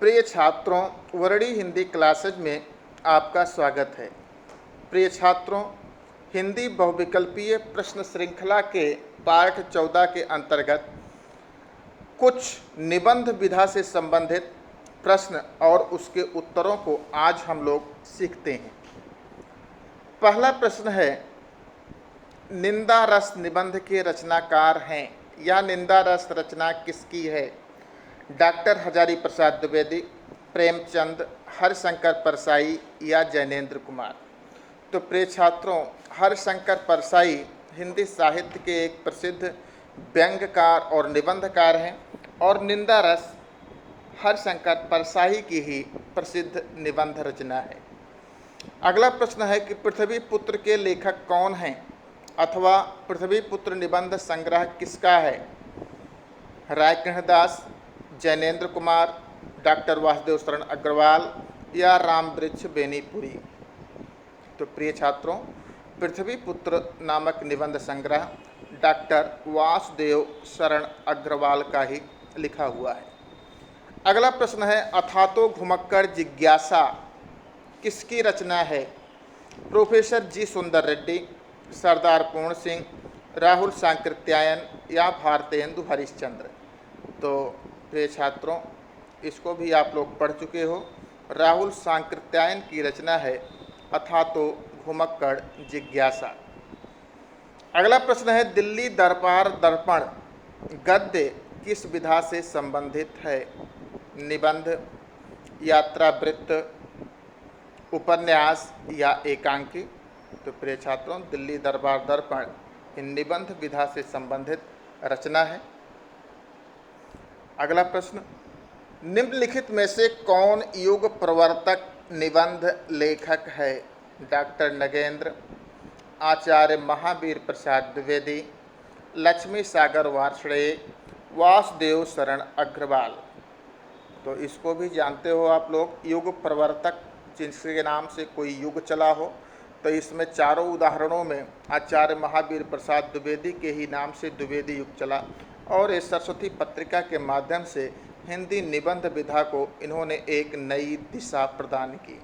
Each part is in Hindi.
प्रिय छात्रों, वर्णी हिंदी क्लासेज में आपका स्वागत है। प्रिय छात्रों, हिंदी बहुविकल्पीय प्रश्न श्रृंखला के पाठ 14 के अंतर्गत कुछ निबंध विधा से संबंधित प्रश्न और उसके उत्तरों को आज हम लोग सीखते हैं। पहला प्रश्न है, निंदा रस निबंध के रचनाकार हैं या निंदा रस रचना किसकी है? डॉक्टर हजारी प्रसाद द्विवेदी, प्रेमचंद, हरिशंकर परसाई या जैनेन्द्र कुमार। तो प्रिय छात्रों, हरिशंकर परसाई हिंदी साहित्य के एक प्रसिद्ध व्यंग्यकार और निबंधकार हैं और निंदा रस हरिशंकर परसाई की ही प्रसिद्ध निबंध रचना है। अगला प्रश्न है कि पृथ्वी पुत्र के लेखक कौन हैं अथवा पृथ्वी पुत्र निबंध संग्रह किसका है? रायकृष्णदास, जैनेन्द्र कुमार, डॉक्टर वासुदेव शरण अग्रवाल या रामवृक्ष बेनीपुरी। तो प्रिय छात्रों, पृथ्वी पुत्र नामक निबंध संग्रह डॉक्टर वासुदेव शरण अग्रवाल का ही लिखा हुआ है। अगला प्रश्न है, अथातो घुमक्कड़ जिज्ञासा किसकी रचना है? प्रोफेसर जी सुंदर रेड्डी, सरदार पूर्ण सिंह, राहुल सांकृत्यायन या भारतेंदु हरिश्चंद्र। तो प्रिय छात्रों, इसको भी आप लोग पढ़ चुके हो। राहुल सांकृत्यायन की रचना है अथातो घुमक्कड़ जिज्ञासा। अगला प्रश्न है, दिल्ली दरबार दर्पण गद्य किस विधा से संबंधित है? निबंध, यात्रावृत्त, उपन्यास या एकांकी। तो प्रिय छात्रों, दिल्ली दरबार दर्पण इन निबंध विधा से संबंधित रचना है। अगला प्रश्न, निम्नलिखित में से कौन युग प्रवर्तक निबंध लेखक है? डॉक्टर नगेंद्र, आचार्य महावीर प्रसाद द्विवेदी, लक्ष्मी सागर वार्ष्णेय, वासुदेव शरण अग्रवाल। तो इसको भी जानते हो आप लोग, युग प्रवर्तक जिसके नाम से कोई युग चला हो। तो इसमें चारों उदाहरणों में आचार्य महावीर प्रसाद द्विवेदी के ही नाम से द्विवेदी युग चला और इस सरस्वती पत्रिका के माध्यम से हिंदी निबंध विधा को इन्होंने एक नई दिशा प्रदान की।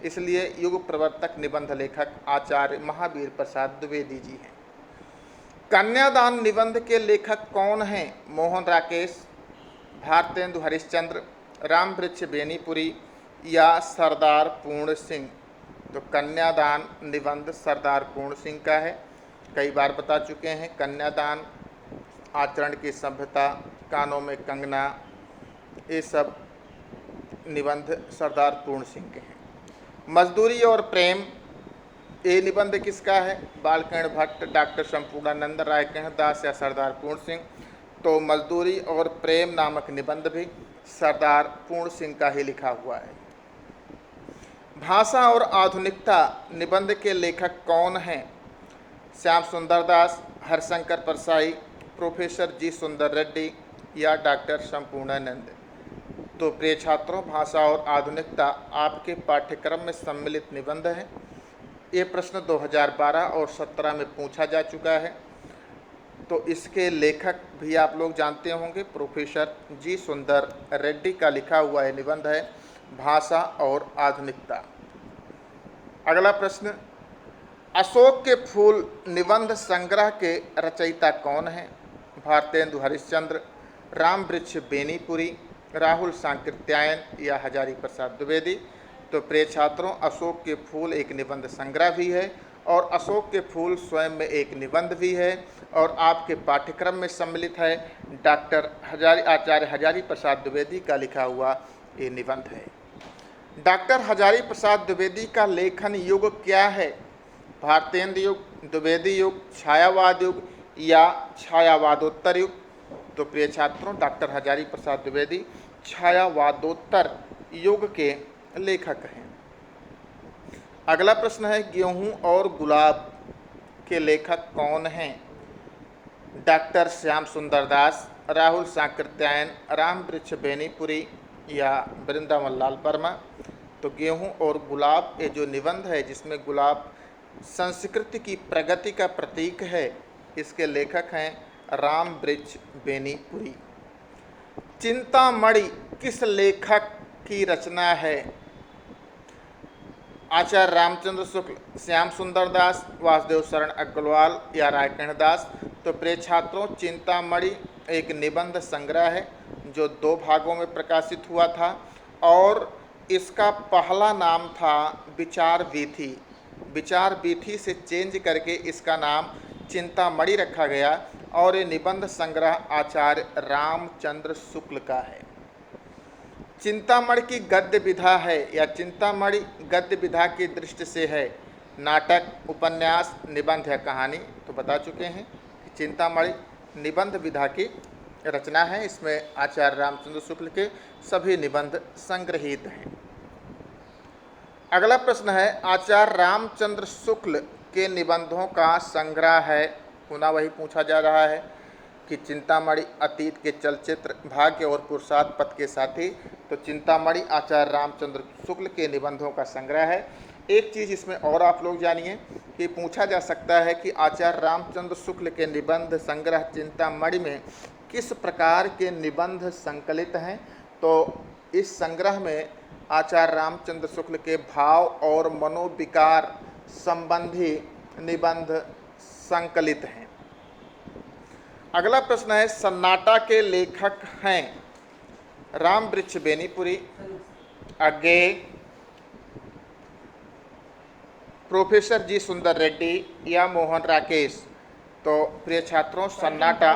इसलिए युग प्रवर्तक निबंध लेखक आचार्य महावीर प्रसाद द्विवेदी जी हैं। कन्यादान निबंध के लेखक कौन हैं? मोहन राकेश, भारतेंदु हरिश्चंद्र, रामवृक्ष बेनीपुरी या सरदार पूर्ण सिंह। तो कन्यादान निबंध सरदार पूर्ण सिंह का है। कई बार बता चुके हैं, कन्यादान, आचरण की सभ्यता, कानों में कंगना, ये सब निबंध सरदार पूर्ण सिंह के हैं। मजदूरी और प्रेम, ये निबंध किसका है? बालकृष्ण भट्ट, डॉक्टर संपूर्णानंद, रायकृष्णदास या सरदार पूर्ण सिंह। तो मजदूरी और प्रेम नामक निबंध भी सरदार पूर्ण सिंह का ही लिखा हुआ है। भाषा और आधुनिकता निबंध के लेखक कौन हैं? श्याम सुंदर दास, हरिशंकर परसाई, प्रोफेसर जी सुंदर रेड्डी या डॉक्टर संपूर्णानंद। तो प्रिय छात्रों, भाषा और आधुनिकता आपके पाठ्यक्रम में सम्मिलित निबंध है। ये प्रश्न 2012 और 17 में पूछा जा चुका है। तो इसके लेखक भी आप लोग जानते होंगे, प्रोफेसर जी सुंदर रेड्डी का लिखा हुआ है निबंध है भाषा और आधुनिकता। अगला प्रश्न, अशोक के फूल निबंध संग्रह के रचयिता कौन हैं? भारतेंदु हरिश्चंद्र, रामवृक्ष बेनीपुरी, राहुल सांकृत्यायन या हजारी प्रसाद द्विवेदी। तो प्रिय छात्रों, अशोक के फूल एक निबंध संग्रह भी है और अशोक के फूल स्वयं में एक निबंध भी है और आपके पाठ्यक्रम में सम्मिलित है। डॉक्टर आचार्य हजारी प्रसाद द्विवेदी का लिखा हुआ ये निबंध है। डॉक्टर हजारी प्रसाद द्विवेदी का लेखन युग क्या है? भारतेंदु युग, द्विवेदी युग, छायावाद युग या छायावादोत्तर युग। तो प्रिय छात्रों, डॉक्टर हजारी प्रसाद द्विवेदी छायावादोत्तर युग के लेखक हैं। अगला प्रश्न है, गेहूं और गुलाब के लेखक कौन हैं? डॉक्टर श्याम सुंदर दास, राहुल सांकृत्यायन, रामवृक्ष बेनीपुरी या वृंदावन लाल वर्मा। तो गेहूं और गुलाब ये जो निबंध है जिसमें गुलाब संस्कृति की प्रगति का प्रतीक है, इसके लेखक हैं रामवृक्ष बेनीपुरी। चिंतामणि किस लेखक की रचना है आचार्य रामचंद्र शुक्ल, श्याम सुंदर दास, वासुदेव शरण अग्रवाल या रायकर्ण दास। तो प्रिय छात्रों, चिंतामणि एक निबंध संग्रह है जो 2 भागों में प्रकाशित हुआ था और इसका पहला नाम था विचार वीथी। विचार वीथी से चेंज करके इसका नाम चिंतामणि रखा गया और ये निबंध संग्रह आचार्य रामचंद्र शुक्ल का है। चिंतामणि की गद्य विधा है या चिंतामणि गद्य विधा की दृष्टि से है नाटक, उपन्यास, निबंध या कहानी। तो बता चुके हैं कि चिंतामणि निबंध विधा की रचना है। इसमें आचार्य रामचंद्र शुक्ल के सभी निबंध संग्रहित हैं। अगला प्रश्न है आचार्य रामचंद्र शुक्ल के निबंधों का संग्रह है। पुनः वही पूछा जा रहा है कि चिंतामणि अतीत के चलचित्र, भाग्य और पुरुषार्थ पथ के साथी। तो चिंतामणि आचार्य रामचंद्र शुक्ल के निबंधों का संग्रह है। एक चीज़ इसमें और आप लोग जानिए कि पूछा जा सकता है कि आचार्य रामचंद्र शुक्ल के निबंध संग्रह चिंतामणि में किस प्रकार के निबंध संकलित हैं। तो इस संग्रह में आचार्य रामचंद्र शुक्ल के भाव और मनोविकार संबंधी निबंध संकलित हैं। अगला प्रश्न है सन्नाटा के लेखक हैं राम वृक्ष बेनीपुरी, अज्ञेय, प्रोफेसर जी सुंदर रेड्डी या मोहन राकेश। तो प्रिय छात्रों, सन्नाटा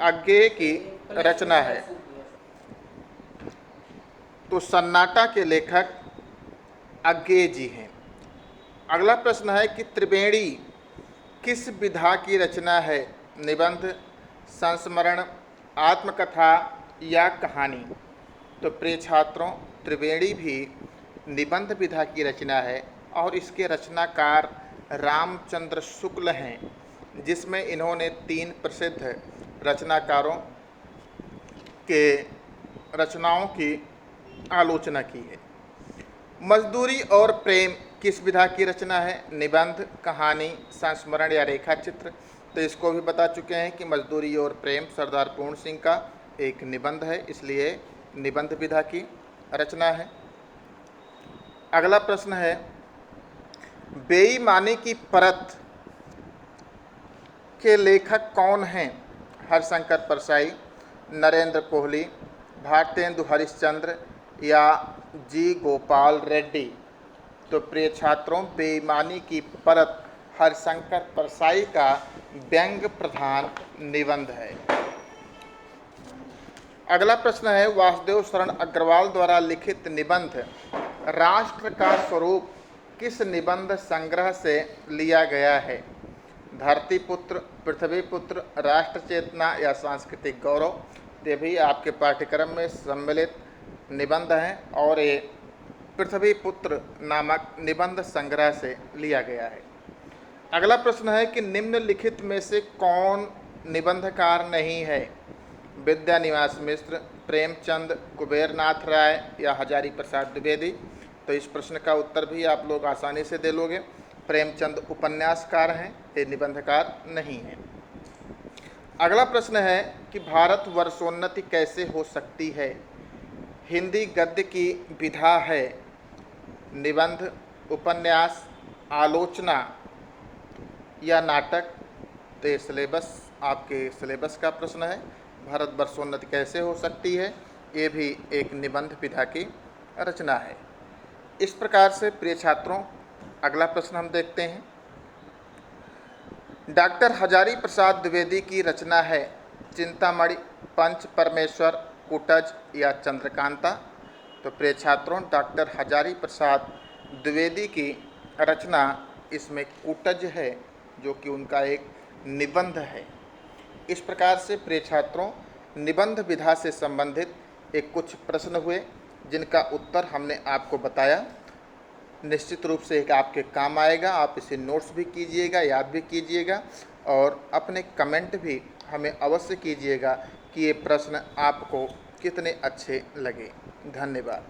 अज्ञेय की रचना है। तो सन्नाटा के लेखक अज्ञेय जी हैं। अगला प्रश्न है कि त्रिवेणी किस विधा की रचना है, निबंध, संस्मरण, आत्मकथा या कहानी। तो प्रिय छात्रों, त्रिवेणी भी निबंध विधा की रचना है और इसके रचनाकार रामचंद्र शुक्ल हैं, जिसमें इन्होंने 3 प्रसिद्ध रचनाकारों के रचनाओं की आलोचना की है। मजदूरी और प्रेम किस विधा की रचना है, निबंध, कहानी, संस्मरण या रेखाचित्र। तो इसको भी बता चुके हैं कि मजदूरी और प्रेम सरदार पूर्ण सिंह का एक निबंध है, इसलिए निबंध विधा की रचना है। अगला प्रश्न है बेईमानी की परत के लेखक कौन हैं, हरशंकर परसाई, नरेंद्र कोहली, भारतेंदु हरिश्चंद्र या जी गोपाल रेड्डी। तो प्रिय छात्रों, बेईमानी की परत हरशंकर परसाई का व्यंग्य प्रधान निबंध है। अगला प्रश्न है वासुदेव शरण अग्रवाल द्वारा लिखित निबंध राष्ट्र का स्वरूप किस निबंध संग्रह से लिया गया है, धरतीपुत्र, पृथ्वीपुत्र, राष्ट्र चेतना या सांस्कृतिक गौरव। ये भी आपके पाठ्यक्रम में सम्मिलित निबंध हैं और ये पृथ्वीपुत्र नामक निबंध संग्रह से लिया गया है। अगला प्रश्न है कि निम्नलिखित में से कौन निबंधकार नहीं है, विद्यानिवास मिश्र, प्रेमचंद, कुबेरनाथ राय या हजारी प्रसाद द्विवेदी। तो इस प्रश्न का उत्तर भी आप लोग आसानी से दे लोगे। प्रेमचंद उपन्यासकार हैं, ये निबंधकार नहीं हैं। अगला प्रश्न है कि भारत वर्षोन्नति कैसे हो सकती है, हिंदी गद्य की विधा है, निबंध, उपन्यास, आलोचना या नाटक। तो ये सिलेबस आपके सिलेबस का प्रश्न है। भारत वर्षोन्नति कैसे हो सकती है, ये भी एक निबंध विधा की रचना है। इस प्रकार से प्रिय छात्रों, अगला प्रश्न हम देखते हैं। डॉक्टर हजारी प्रसाद द्विवेदी की रचना है चिंतामणि, पंच परमेश्वर, कुटज या चंद्रकांता। तो प्रिय छात्रों, डॉक्टर हजारी प्रसाद द्विवेदी की रचना इसमें कुटज है, जो कि उनका एक निबंध है। इस प्रकार से प्रिय छात्रों, निबंध विधा से संबंधित एक कुछ प्रश्न हुए जिनका उत्तर हमने आपको बताया। निश्चित रूप से एक आपके काम आएगा। आप इसे नोट्स भी कीजिएगा, याद भी कीजिएगा और अपने कमेंट भी हमें अवश्य कीजिएगा कि ये प्रश्न आपको कितने अच्छे लगे। धन्यवाद।